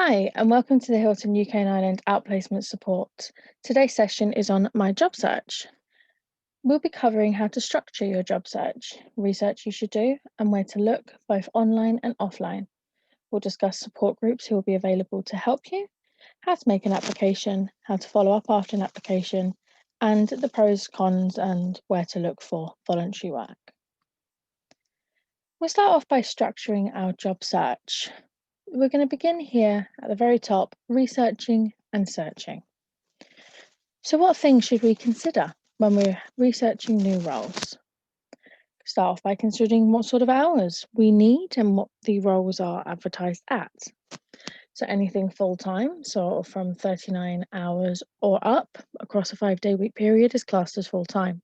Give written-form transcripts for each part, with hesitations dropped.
Hi, and welcome to the Hilton UK&I Outplacement Support. Today's session is on my job search. We'll be covering how to structure your job search, research you should do, and where to look, both online and offline. We'll discuss support groups who will be available to help you, how to make an application, how to follow up after an application, and the pros, cons, and where to look for voluntary work. We'll start off by structuring our job search. We're going to begin here at the very top, researching and searching. So what things should we consider when we're researching new roles? Start off by considering what sort of hours we need and what the roles are advertised at. So anything full-time, so from 39 hours or up across a 5-day week period is classed as full-time.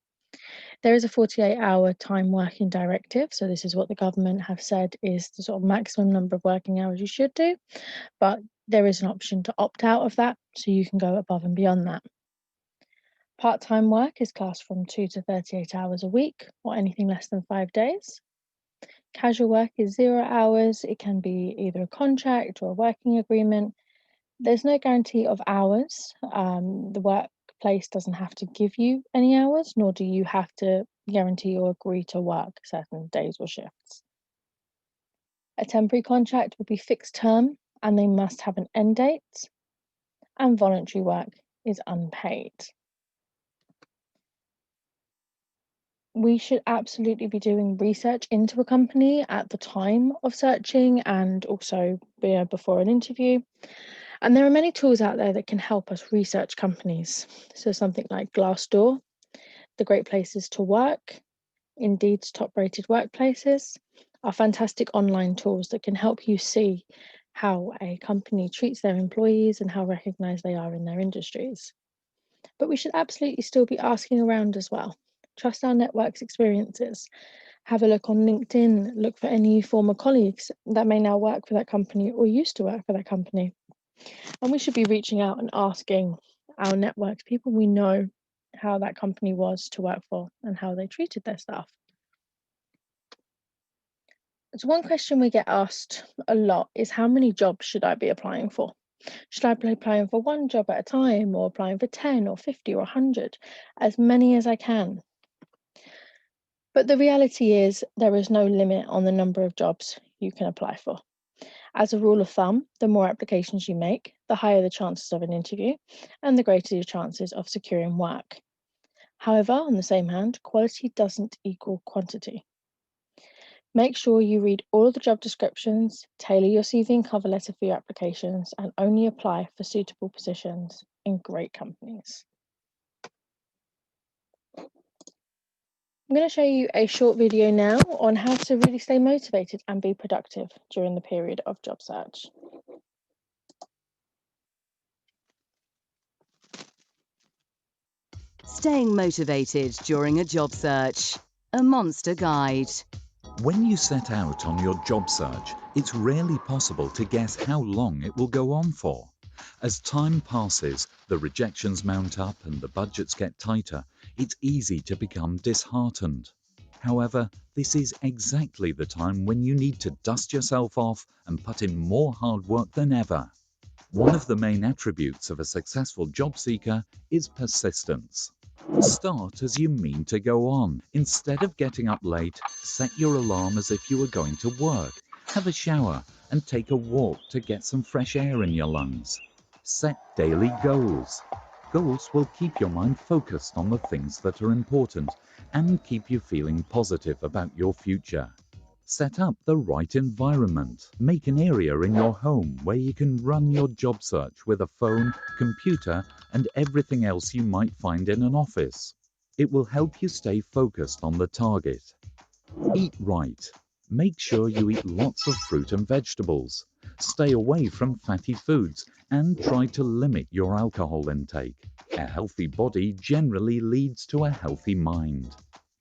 There is a 48-hour time working directive, so this is what the government have said is the sort of maximum number of working hours you should do, but there is an option to opt out of that, so you can go above and beyond that. Part-time work is classed from 2 to 38 hours a week, or anything less than 5 days. Casual work is 0 hours. It can be either a contract or a working agreement. There's no guarantee of hours. The workplace doesn't have to give you any hours, nor do you have to guarantee or agree to work certain days or shifts. A temporary contract will be fixed term and they must have an end date, and voluntary work is unpaid. We should absolutely be doing research into a company at the time of searching and also before an interview. And there are many tools out there that can help us research companies. So something like Glassdoor, the Great Places to Work, Indeed's Top Rated Workplaces are fantastic online tools that can help you see how a company treats their employees and how recognised they are in their industries. But we should absolutely still be asking around as well. Trust our network's experiences. Have a look on LinkedIn, look for any former colleagues that may now work for that company or used to work for that company. And we should be reaching out and asking our networks, people we know, how that company was to work for and how they treated their staff. So one question we get asked a lot is, how many jobs should I be applying for? Should I be applying for one job at a time, or applying for 10 or 50 or 100? As many as I can. But the reality is there is no limit on the number of jobs you can apply for. As a rule of thumb, the more applications you make, the higher the chances of an interview and the greater your chances of securing work. However, on the same hand, quality doesn't equal quantity. Make sure you read all of the job descriptions, tailor your CV and cover letter for your applications, and only apply for suitable positions in great companies. I'm going to show you a short video now on how to really stay motivated and be productive during the period of job search. Staying motivated during a job search. A monster guide. When you set out on your job search, it's rarely possible to guess how long it will go on for. As time passes, the rejections mount up and the budgets get tighter, it's easy to become disheartened. However, this is exactly the time when you need to dust yourself off and put in more hard work than ever. One of the main attributes of a successful job seeker is persistence. Start as you mean to go on. Instead of getting up late, set your alarm as if you were going to work. Have a shower and take a walk to get some fresh air in your lungs. Set daily goals. Goals will keep your mind focused on the things that are important and keep you feeling positive about your future. Set up the right environment. Make an area in your home where you can run your job search with a phone, computer, and everything else you might find in an office. It will help you stay focused on the target. Eat right. Make sure you eat lots of fruit and vegetables. Stay away from fatty foods and try to limit your alcohol intake. A healthy body generally leads to a healthy mind.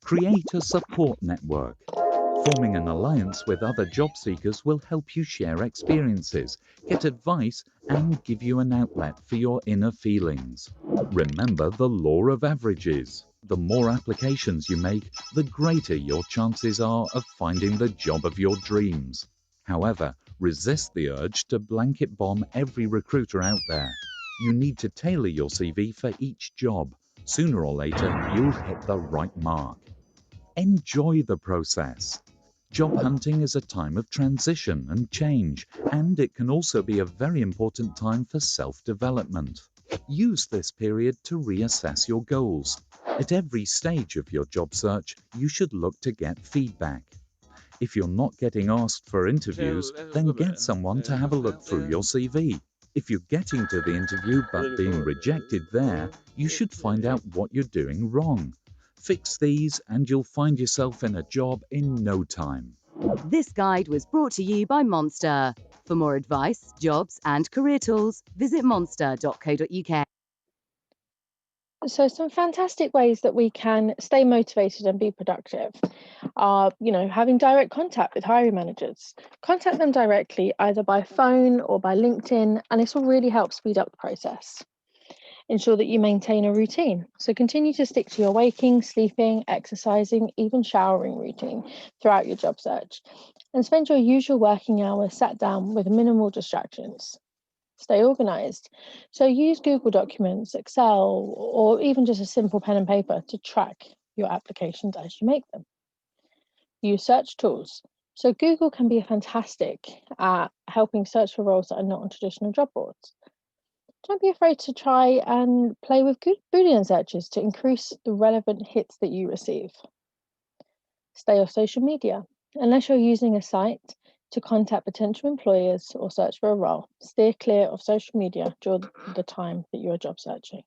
Create a support network. Forming an alliance with other job seekers will help you share experiences, get advice, and give you an outlet for your inner feelings. Remember the law of averages. The more applications you make, the greater your chances are of finding the job of your dreams. However, Resist the urge to blanket bomb every recruiter out there. You need to tailor your CV for each job. Sooner or later, you'll hit the right mark. Enjoy the process. Job hunting is a time of transition and change, and it can also be a very important time for self-development. Use this period to reassess your goals. At every stage of your job search, you should look to get feedback. If you're not getting asked for interviews, then get someone to have a look through your CV. If you're getting to the interview but being rejected there, you should find out what you're doing wrong. Fix these and you'll find yourself in a job in no time. This guide was brought to you by Monster. For more advice, jobs, and career tools, visit monster.co.uk. So some fantastic ways that we can stay motivated and be productive are, having direct contact with hiring managers. Contact them directly either by phone or by LinkedIn, and this will really help speed up the process. Ensure that you maintain a routine. So continue to stick to your waking, sleeping, exercising, even showering routine throughout your job search. And spend your usual working hours sat down with minimal distractions. Stay organized. So use Google Documents, Excel, or even just a simple pen and paper to track your applications as you make them. Use search tools. So Google can be fantastic at helping search for roles that are not on traditional job boards. Don't be afraid to try and play with good Boolean searches to increase the relevant hits that you receive. Stay off social media. Unless you're using a site to contact potential employers or search for a role, steer clear of social media during the time that you are job searching.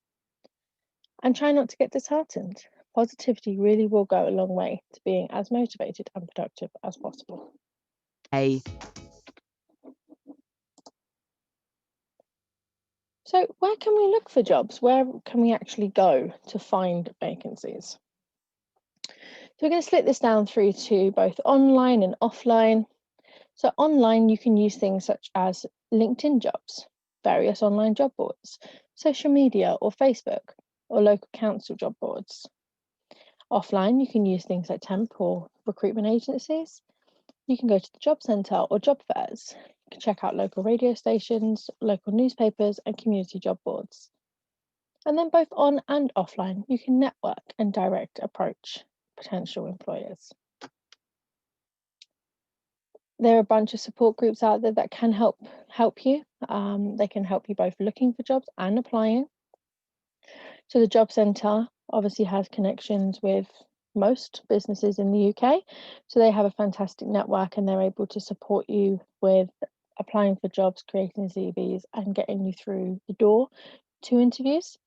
And try not to get disheartened. Positivity really will go a long way to being as motivated and productive as possible. So where can we look for jobs? Where can we actually go to find vacancies? So we're going to split this down through to both online and offline. So online, you can use things such as LinkedIn jobs, various online job boards, social media or Facebook, or local council job boards. Offline, you can use things like temp or recruitment agencies. You can go to the job centre or job fairs. You can check out local radio stations, local newspapers, and community job boards. And then both on and offline, you can network and direct approach potential employers. There are a bunch of support groups out there that can help you. They can help you both looking for jobs and applying. So the Job Centre obviously has connections with most businesses in the UK. So they have a fantastic network and they're able to support you with applying for jobs, creating CVs and getting you through the door to interviews.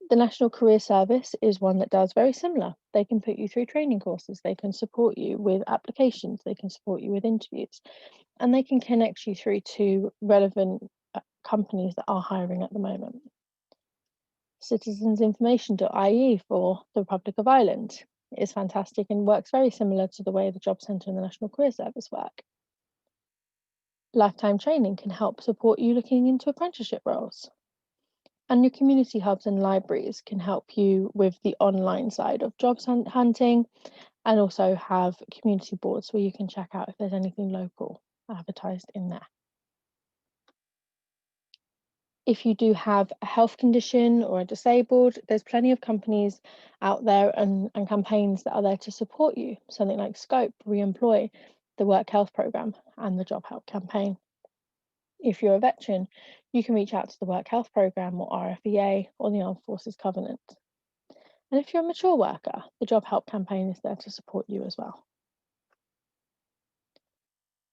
The National Career Service is one that does very similar. They can put you through training courses, they can support you with applications, they can support you with interviews, and they can connect you through to relevant companies that are hiring at the moment. Citizensinformation.ie for the Republic of Ireland is fantastic and works very similar to the way the Job Centre and the National Career Service work. Lifetime Training can help support you looking into apprenticeship roles. And your community hubs and libraries can help you with the online side of jobs hunting and also have community boards where you can check out if there's anything local advertised in there. If you do have a health condition or are disabled, there's plenty of companies out there and campaigns that are there to support you. Something like Scope, Reemploy, the Work Health Programme and the Job Help Campaign. If you're a veteran, you can reach out to the Work Health Programme or RFEA or the Armed Forces Covenant. And if you're a mature worker, the Job Help Campaign is there to support you as well.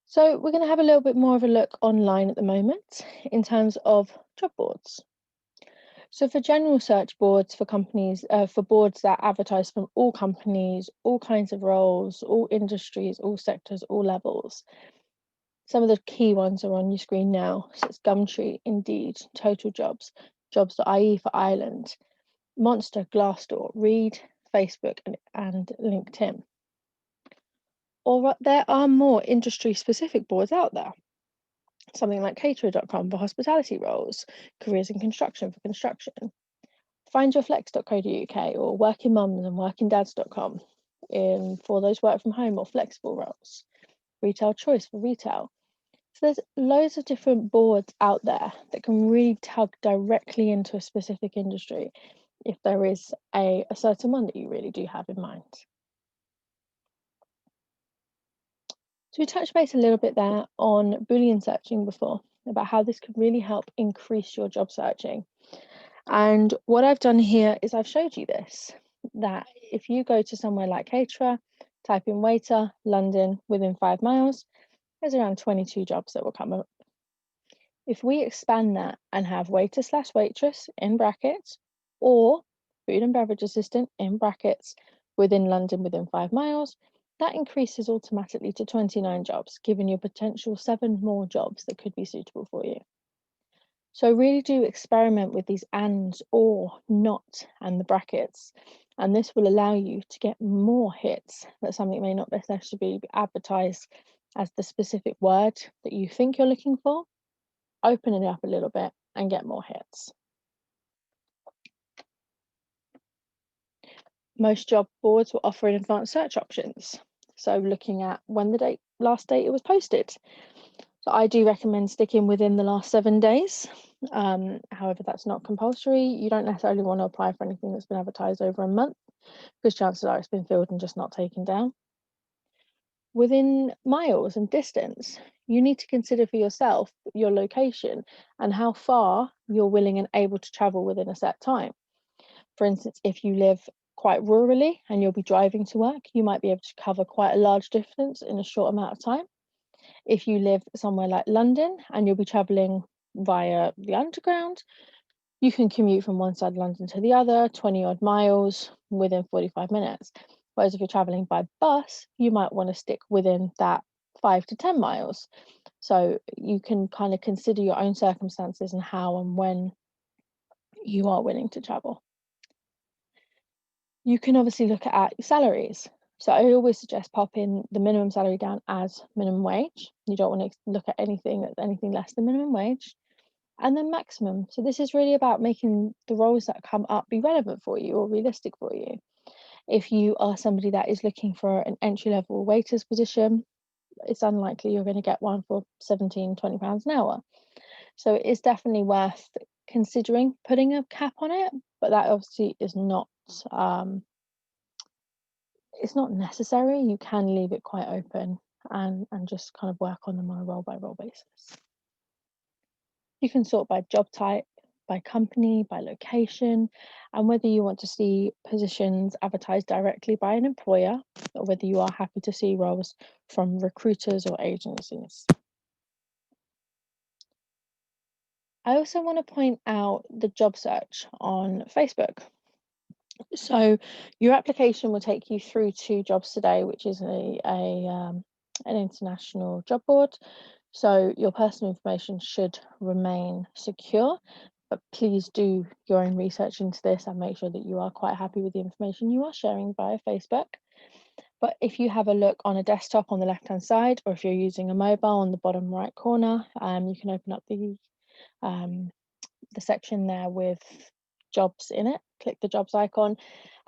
So we're going to have a little bit more of a look online at the moment in terms of job boards. So for general search boards for companies, for boards that advertise from all companies, all kinds of roles, all industries, all sectors, all levels, some of the key ones are on your screen now. So it's Gumtree, Indeed, Total Jobs, Jobs.ie for Ireland, Monster, Glassdoor, Reed, Facebook and LinkedIn. Or there are more industry-specific boards out there. Something like caterer.com for hospitality roles, careers in construction for construction, findyourflex.co.uk or workingmums and workingdads.com for those work from home or flexible roles, retail choice for retail, So there's loads of different boards out there that can really tug directly into a specific industry if there is a certain one that you really do have in mind. So we touched base a little bit there on Boolean searching before, about how this could really help increase your job searching. And what I've done here is I've showed you this, that if you go to somewhere like caterer, type in waiter, London, within 5 miles, there's around 22 jobs that will come up. If we expand that and have waiter/waitress in brackets, or food and beverage assistant in brackets within London within 5 miles, that increases automatically to 29 jobs, giving you a potential 7 more jobs that could be suitable for you. So really do experiment with these and, or, not, and the brackets. And this will allow you to get more hits that something may not necessarily be advertised as the specific word that you think you're looking for. Open it up a little bit and get more hits. Most job boards will offer advanced search options. So looking at when the last date it was posted. So I do recommend sticking within the last 7 days. However, that's not compulsory. You don't necessarily want to apply for anything that's been advertised over a month, because chances are it's been filled and just not taken down. Within miles and distance, you need to consider for yourself your location and how far you're willing and able to travel within a set time. For instance, if you live quite rurally and you'll be driving to work, you might be able to cover quite a large distance in a short amount of time. If you live somewhere like London and you'll be travelling via the underground, you can commute from one side of London to the other, 20 odd miles within 45 minutes. Whereas if you're travelling by bus, you might want to stick within that 5 to 10 miles. So you can kind of consider your own circumstances and how and when you are willing to travel. You can obviously look at salaries. So I always suggest popping the minimum salary down as minimum wage. You don't want to look at anything that's anything less than minimum wage. And then maximum. So this is really about making the roles that come up be relevant for you or realistic for you. If you are somebody that is looking for an entry-level waiter's position, it's unlikely you're going to get one for £17-20 an hour. So it is definitely worth considering putting a cap on it, but that obviously is not it's not necessary. You can leave it quite open and just kind of work on them on a role by role basis. You can sort by job type, by company, by location, and whether you want to see positions advertised directly by an employer or whether you are happy to see roles from recruiters or agencies. I also want to point out the job search on Facebook. So your application will take you through to Jobs Today, which is an international job board. So your personal information should remain secure, but please do your own research into this and make sure that you are quite happy with the information you are sharing via Facebook. But if you have a look on a desktop on the left-hand side, or if you're using a mobile on the bottom right corner, you can open up the section there with jobs in it. Click the jobs icon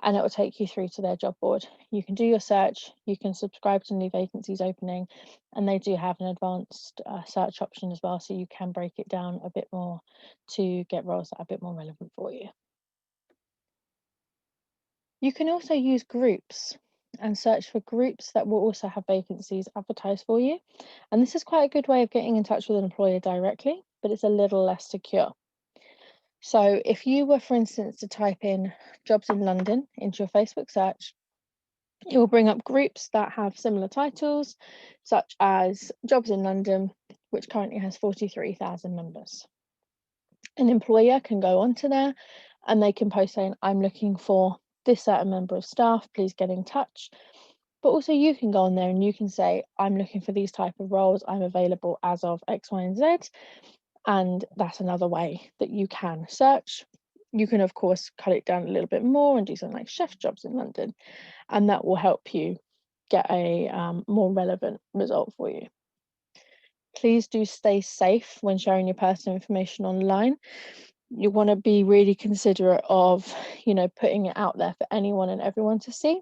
and it will take you through to their job board. You can do your search, you can subscribe to new vacancies opening, and they do have an advanced search option as well, so you can break it down a bit more to get roles that are a bit more relevant for you. You can also use groups and search for groups that will also have vacancies advertised for you. And this is quite a good way of getting in touch with an employer directly, but it's a little less secure. So if you were, for instance, to type in jobs in London into your Facebook search, it will bring up groups that have similar titles, such as Jobs in London, which currently has 43,000 members. An employer can go onto there and they can post saying, I'm looking for this certain member of staff, please get in touch. But also you can go on there and you can say, I'm looking for these type of roles, I'm available as of X, Y, and Z. And that's another way that you can search. You can, of course, cut it down a little bit more and do something like chef jobs in London, and that will help you get a more relevant result for you. Please do stay safe when sharing your personal information online. You want to be really considerate of, putting it out there for anyone and everyone to see.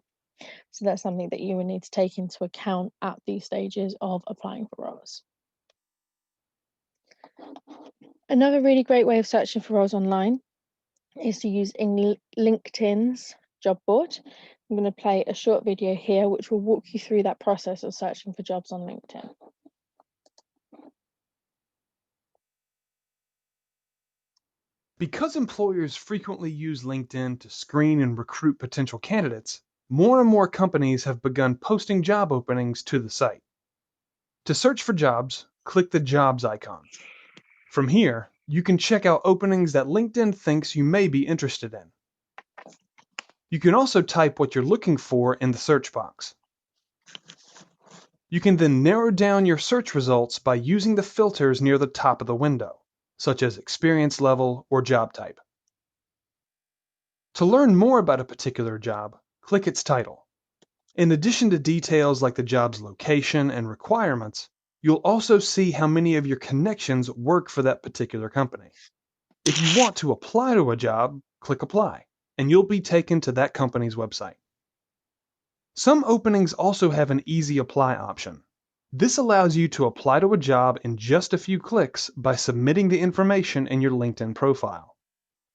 So that's something that you will need to take into account at these stages of applying for roles. Another really great way of searching for roles online is to use LinkedIn's job board. I'm going to play a short video here which will walk you through that process of searching for jobs on LinkedIn. Because employers frequently use LinkedIn to screen and recruit potential candidates, more and more companies have begun posting job openings to the site. To search for jobs, click the Jobs icon. From here, you can check out openings that LinkedIn thinks you may be interested in. You can also type what you're looking for in the search box. You can then narrow down your search results by using the filters near the top of the window, such as experience level or job type. To learn more about a particular job, click its title. In addition to details like the job's location and requirements, you'll also see how many of your connections work for that particular company. If you want to apply to a job, click Apply, and you'll be taken to that company's website. Some openings also have an Easy Apply option. This allows you to apply to a job in just a few clicks by submitting the information in your LinkedIn profile.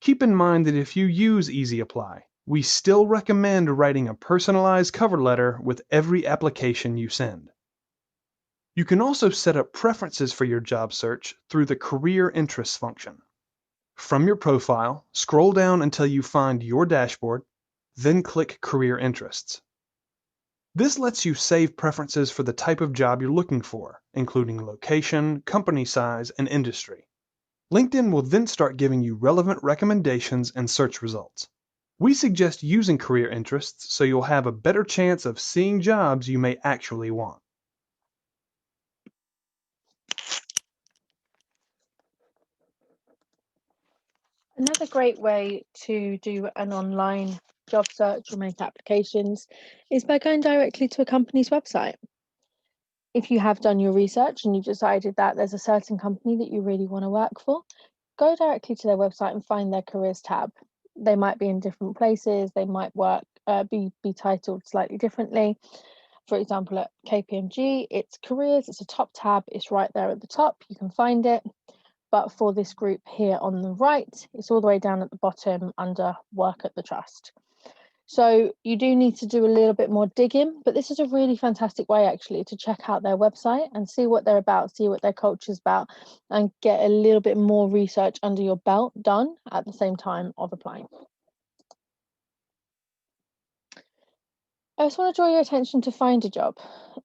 Keep in mind that if you use Easy Apply, we still recommend writing a personalized cover letter with every application you send. You can also set up preferences for your job search through the Career Interests function. From your profile, scroll down until you find your dashboard, then click Career Interests. This lets you save preferences for the type of job you're looking for, including location, company size, and industry. LinkedIn will then start giving you relevant recommendations and search results. We suggest using career interests so you'll have a better chance of seeing jobs you may actually want. Another great way to do an online job search or make applications is by going directly to a company's website. If you have done your research and you've decided that there's a certain company that you really want to work for, go directly to their website and find their careers tab. They might be in different places, they might be titled slightly differently. For example, at KPMG, it's careers, it's a top tab, it's right there at the top, you can find it. But for this group here on the right, it's all the way down at the bottom under work at the trust. So you do need to do a little bit more digging, but this is a really fantastic way actually to check out their website and see what they're about, see what their culture is about, and get a little bit more research under your belt done at the same time of applying. I just want to draw your attention to Find a Job.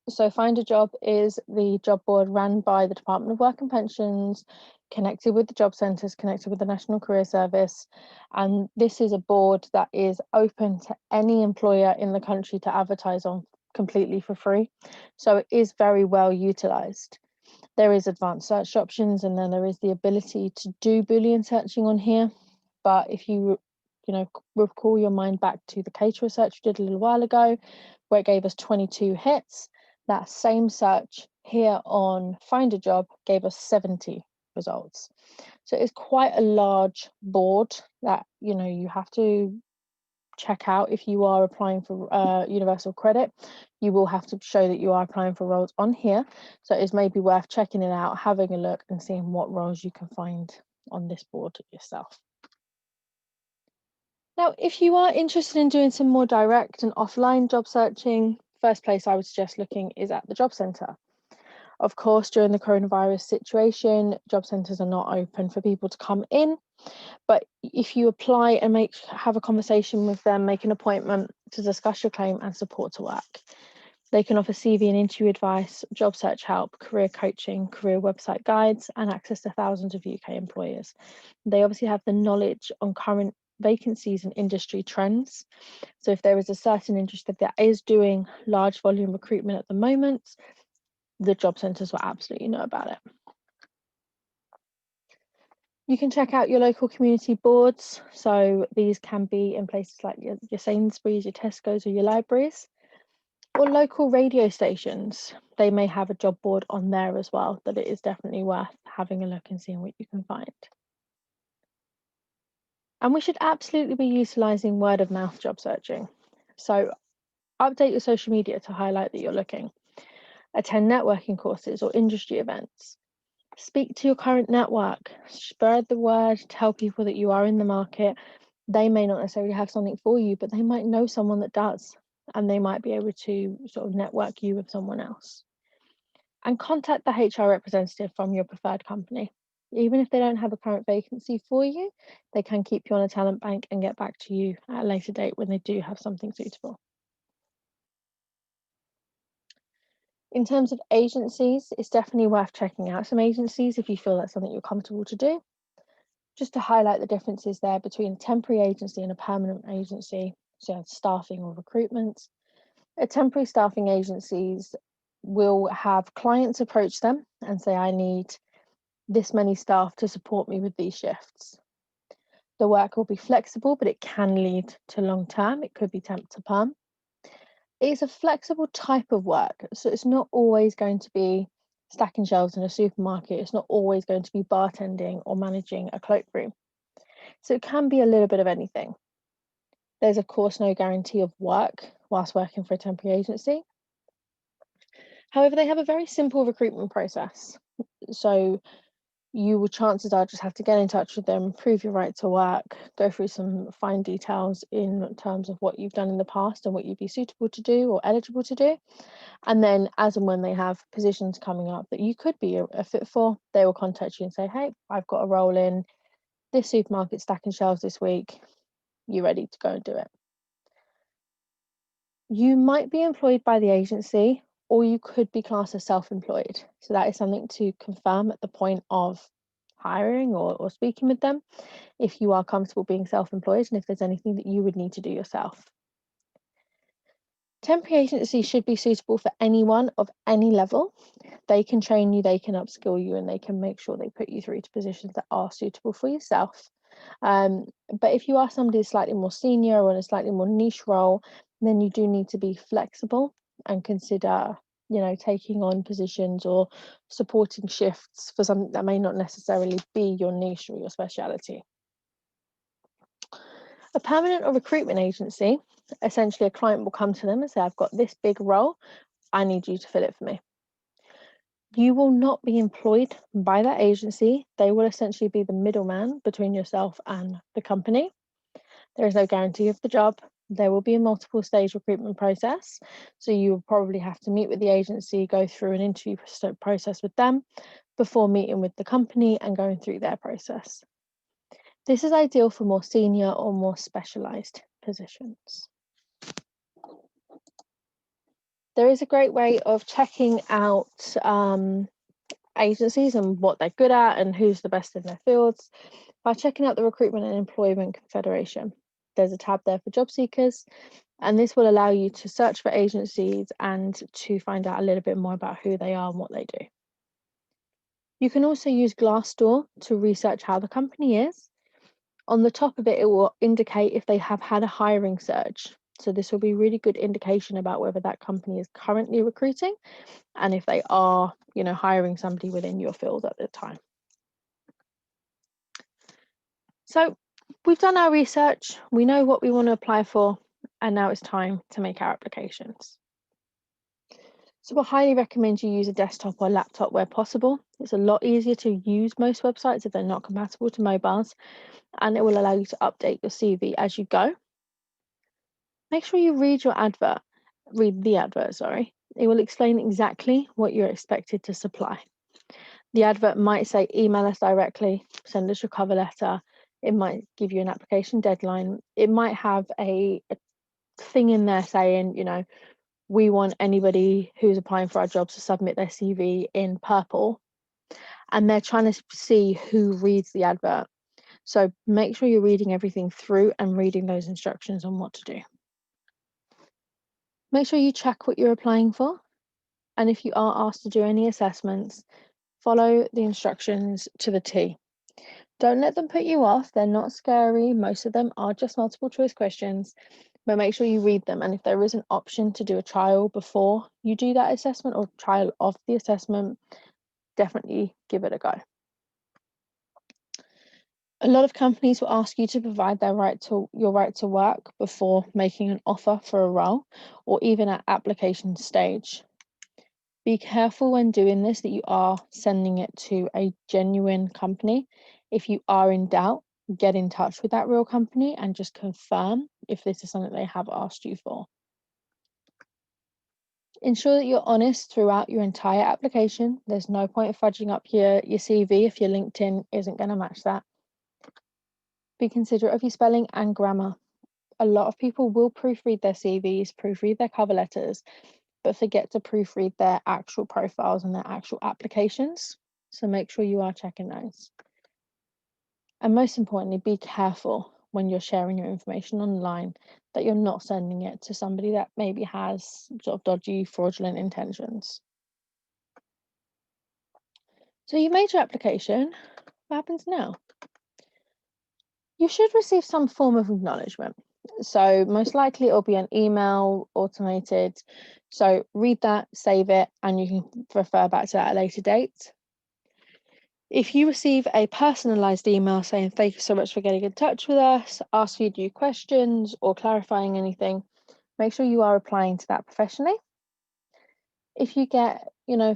So Find a Job is the job board run by the Department of Work and Pensions, connected with the job centres, connected with the National Career Service. And this is a board that is open to any employer in the country to advertise on completely for free. So it is very well utilised. There is advanced search options, and then there is the ability to do Boolean searching on here. But if you recall your mind back to the caterer search we did a little while ago, where it gave us 22 hits, that same search here on Find a Job gave us 70 results. So it's quite a large board that you have to check out. If you are applying for universal credit, you will have to show that you are applying for roles on here. So it's maybe worth checking it out, having a look and seeing what roles you can find on this board yourself. Now, if you are interested in doing some more direct and offline job searching, first place I would suggest looking is at the job centre. Of course, during the coronavirus situation, job centres are not open for people to come in. But if you apply and have a conversation with them, make an appointment to discuss your claim and support to work. They can offer CV and interview advice, job search help, career coaching, career website guides, and access to thousands of UK employers. They obviously have the knowledge on current vacancies and industry trends. So if there is a certain industry that is doing large volume recruitment at the moment, the job centres will absolutely know about it. You can check out your local community boards. So these can be in places like your Sainsbury's, your Tesco's, or your libraries, or local radio stations. They may have a job board on there as well, that it is definitely worth having a look and seeing what you can find. And we should absolutely be utilising word of mouth job searching. So update your social media to highlight that you're looking. Attend networking courses or industry events. Speak to your current network, spread the word, tell people that you are in the market. They may not necessarily have something for you, but they might know someone that does, and they might be able to sort of network you with someone else. And contact the HR representative from your preferred company. Even if they don't have a current vacancy for you, they can keep you on a talent bank and get back to you at a later date when they do have something suitable. In terms of agencies, it's definitely worth checking out some agencies if you feel that's something you're comfortable to do. Just to highlight the differences there between a temporary agency and a permanent agency, so staffing or recruitment. A temporary staffing agencies will have clients approach them and say, I need this many staff to support me with these shifts. The work will be flexible, but it can lead to long term. It could be temp to perm. It's a flexible type of work, so it's not always going to be stacking shelves in a supermarket. It's not always going to be bartending or managing a cloakroom. So it can be a little bit of anything. There's of course no guarantee of work whilst working for a temporary agency. However, they have a very simple recruitment process. So you will, chances are, just have to get in touch with them, prove your right to work, go through some fine details in terms of what you've done in the past and what you'd be suitable to do or eligible to do. And then as and when they have positions coming up that you could be a fit for, they will contact you and say, hey, I've got a role in this supermarket stacking shelves this week. You ready to go and do it? You might be employed by the agency, or you could be classed as self-employed. So that is something to confirm at the point of hiring or speaking with them, if you are comfortable being self-employed and if there's anything that you would need to do yourself. Temporary agency should be suitable for anyone of any level. They can train you, they can upskill you, and they can make sure they put you through to positions that are suitable for yourself. But if you are somebody slightly more senior or in a slightly more niche role, then you do need to be flexible and consider, taking on positions or supporting shifts for something that may not necessarily be your niche or your speciality. A permanent or recruitment agency, essentially a client will come to them and say, I've got this big role, I need you to fill it for me. You will not be employed by that agency. They will essentially be the middleman between yourself and the company. There is no guarantee of the job. There will be a multiple stage recruitment process. So you will probably have to meet with the agency, go through an interview process with them before meeting with the company and going through their process. This is ideal for more senior or more specialised positions. There is a great way of checking out agencies and what they're good at and who's the best in their fields by checking out the Recruitment and Employment Confederation. There's a tab there for job seekers, and this will allow you to search for agencies and to find out a little bit more about who they are and what they do. You can also use Glassdoor to research how the company is. On the top of it, it will indicate if they have had a hiring surge. So this will be a really good indication about whether that company is currently recruiting and if they are, hiring somebody within your field at the time. So we've done our research, we know what we want to apply for, and now it's time to make our applications. So I highly recommend you use a desktop or laptop where possible. It's a lot easier to use most websites if they're not compatible to mobiles, and it will allow you to update your CV as you go. Make sure you read the advert. It will explain exactly what you're expected to supply. The advert might say email us directly, send us your cover letter. It might give you an application deadline. It might have a thing in there saying, we want anybody who's applying for our jobs to submit their CV in purple. And they're trying to see who reads the advert. So make sure you're reading everything through and reading those instructions on what to do. Make sure you check what you're applying for. And if you are asked to do any assessments, follow the instructions to the T. Don't let them put you off. They're not scary. Most of them are just multiple choice questions, but make sure you read them. And if there is an option to do a trial before you do that assessment or trial of the assessment, definitely give it a go. A lot of companies will ask you to provide your right to work before making an offer for a role or even at application stage. Be careful when doing this that you are sending it to a genuine company. If you are in doubt, get in touch with that real company and just confirm if this is something they have asked you for. Ensure that you're honest throughout your entire application. There's no point of fudging up your CV if your LinkedIn isn't going to match that. Be considerate of your spelling and grammar. A lot of people will proofread their CVs, proofread their cover letters, but forget to proofread their actual profiles and their actual applications. So make sure you are checking those. And most importantly, be careful when you're sharing your information online that you're not sending it to somebody that maybe has sort of dodgy, fraudulent intentions. So you made your application. What happens now? You should receive some form of acknowledgement. So most likely it'll be an email, automated. So read that, save it, and you can refer back to that at a later date. If you receive a personalised email saying thank you so much for getting in touch with us, ask you to do questions or clarifying anything, make sure you are replying to that professionally. If you get,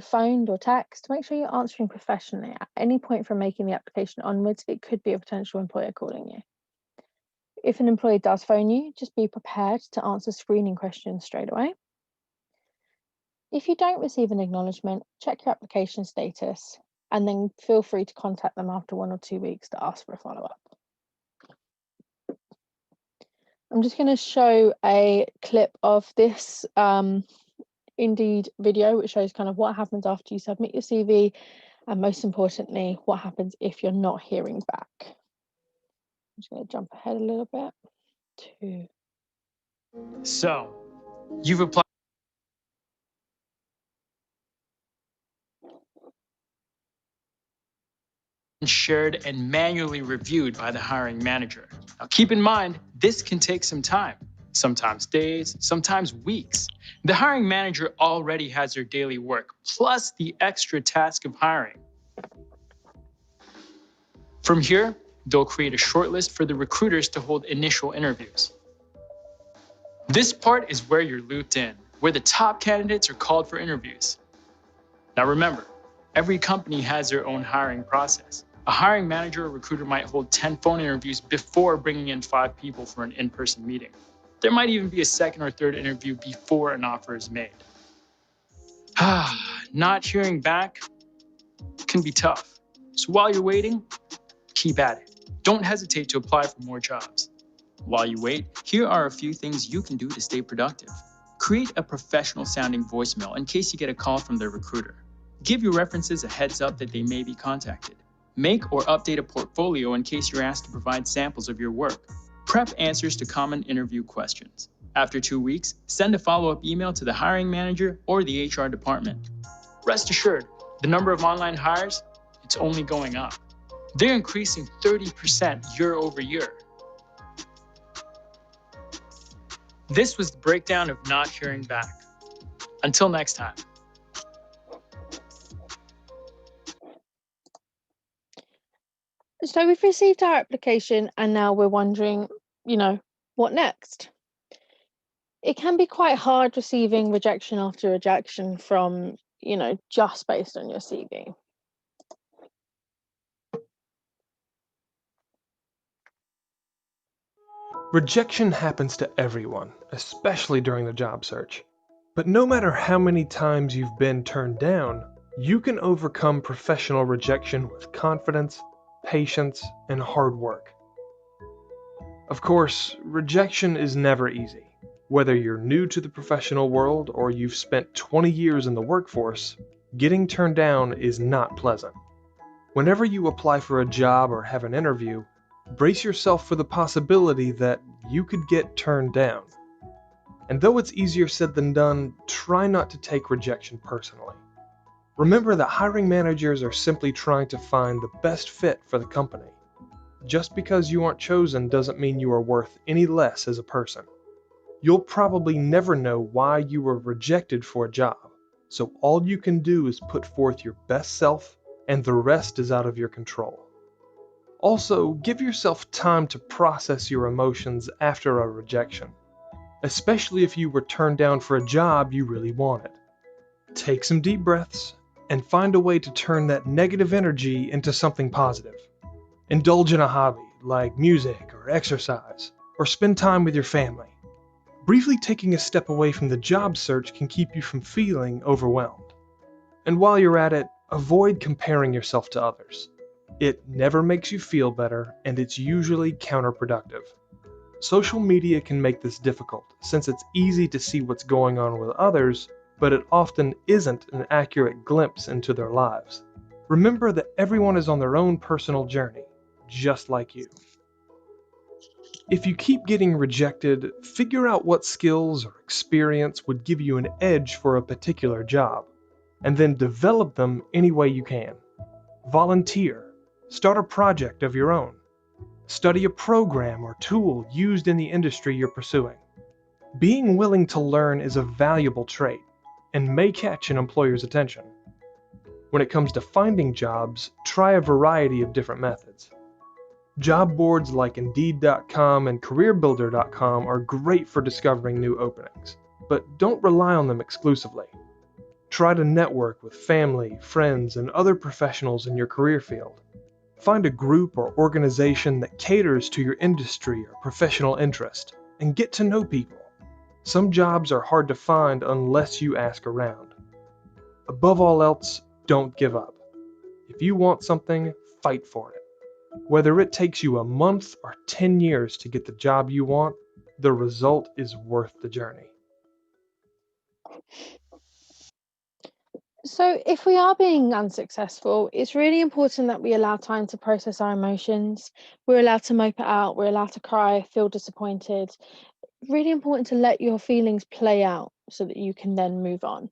phoned or text, make sure you're answering professionally. At any point from making the application onwards, it could be a potential employer calling you. If an employer does phone you, just be prepared to answer screening questions straight away. If you don't receive an acknowledgement, check your application status and then feel free to contact them after 1 or 2 weeks to ask for a follow-up. I'm just going to show a clip of this Indeed video, which shows kind of what happens after you submit your CV, and most importantly, what happens if you're not hearing back. I'm just going to jump ahead a little bit to... So, you've applied. Shared and manually reviewed by the hiring manager. Now, keep in mind, this can take some time, sometimes days, sometimes weeks. The hiring manager already has their daily work, plus the extra task of hiring. From here, they'll create a shortlist for the recruiters to hold initial interviews. This part is where you're looped in, where the top candidates are called for interviews. Now remember, every company has their own hiring process. A hiring manager or recruiter might hold 10 phone interviews before bringing in 5 people for an in-person meeting. There might even be a second or third interview before an offer is made. Not hearing back can be tough. So while you're waiting, keep at it. Don't hesitate to apply for more jobs. While you wait, here are a few things you can do to stay productive. Create a professional sounding voicemail in case you get a call from the recruiter. Give your references a heads up that they may be contacted. Make or update a portfolio in case you're asked to provide samples of your work. Prep answers to common interview questions. After 2 weeks, send a follow-up email to the hiring manager or the HR department. Rest assured, the number of online hires, it's only going up. They're increasing 30% year over year. This was the breakdown of not hearing back. Until next time. So we've received our application and now we're wondering, what next? It can be quite hard receiving rejection after rejection from, just based on your CV. Rejection happens to everyone, especially during the job search. But no matter how many times you've been turned down, you can overcome professional rejection with confidence, patience, and hard work. Of course, rejection is never easy. Whether you're new to the professional world or you've spent 20 years in the workforce, getting turned down is not pleasant. Whenever you apply for a job or have an interview, brace yourself for the possibility that you could get turned down. And though it's easier said than done, try not to take rejection personally. Remember that hiring managers are simply trying to find the best fit for the company. Just because you aren't chosen doesn't mean you are worth any less as a person. You'll probably never know why you were rejected for a job, so all you can do is put forth your best self, and the rest is out of your control. Also, give yourself time to process your emotions after a rejection, especially if you were turned down for a job you really wanted. Take some deep breaths and find a way to turn that negative energy into something positive. Indulge in a hobby like music or exercise, or spend time with your family. Briefly taking a step away from the job search can keep you from feeling overwhelmed. And while you're at it, avoid comparing yourself to others. It never makes you feel better, and it's usually counterproductive. Social media can make this difficult since it's easy to see what's going on with others, but it often isn't an accurate glimpse into their lives. Remember that everyone is on their own personal journey, just like you. If you keep getting rejected, figure out what skills or experience would give you an edge for a particular job, and then develop them any way you can. Volunteer. Start a project of your own. Study a program or tool used in the industry you're pursuing. Being willing to learn is a valuable trait and may catch an employer's attention. When it comes to finding jobs, try a variety of different methods. Job boards like Indeed.com and CareerBuilder.com are great for discovering new openings, but don't rely on them exclusively. Try to network with family, friends, and other professionals in your career field. Find a group or organization that caters to your industry or professional interest, and get to know people. Some jobs are hard to find unless you ask around. Above all else, don't give up. If you want something, fight for it. Whether it takes you a month or 10 years to get the job you want, the result is worth the journey. So, if we are being unsuccessful, it's really important that we allow time to process our emotions. We're allowed to mope it out, we're allowed to cry, feel disappointed. Really important to let your feelings play out so that you can then move on.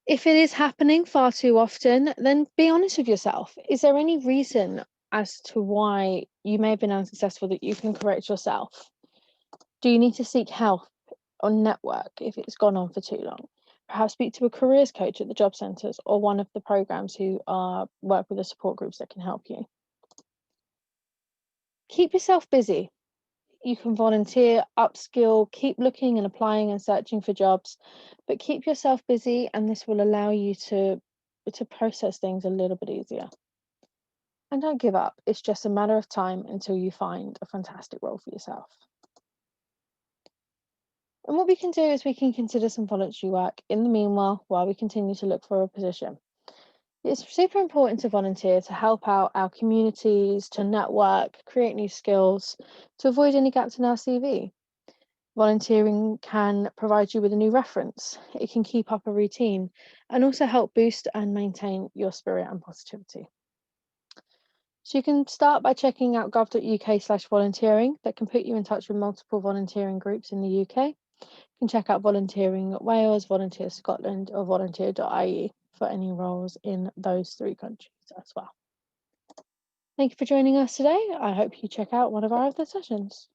If it is happening far too often, then be honest with yourself. Is there any reason as to why you may have been unsuccessful that you can correct yourself? Do you need to seek help or network if it's gone on for too long? Perhaps speak to a careers coach at the job centres or one of the programs who work with the support groups that can help you. Keep yourself busy. You can volunteer, upskill, keep looking and applying and searching for jobs, but keep yourself busy, and this will allow you to process things a little bit easier. And don't give up. It's just a matter of time until you find a fantastic role for yourself. And what we can do is we can consider some voluntary work in the meanwhile while we continue to look for a position. It's super important to volunteer to help out our communities, to network, create new skills, to avoid any gaps in our CV. Volunteering can provide you with a new reference. It can keep up a routine and also help boost and maintain your spirit and positivity. So you can start by checking out gov.uk/volunteering. That can put you in touch with multiple volunteering groups in the UK. You can check out Volunteering Wales, Volunteer Scotland, or volunteer.ie for any roles in those 3 countries as well. Thank you for joining us today. I hope you check out one of our other sessions.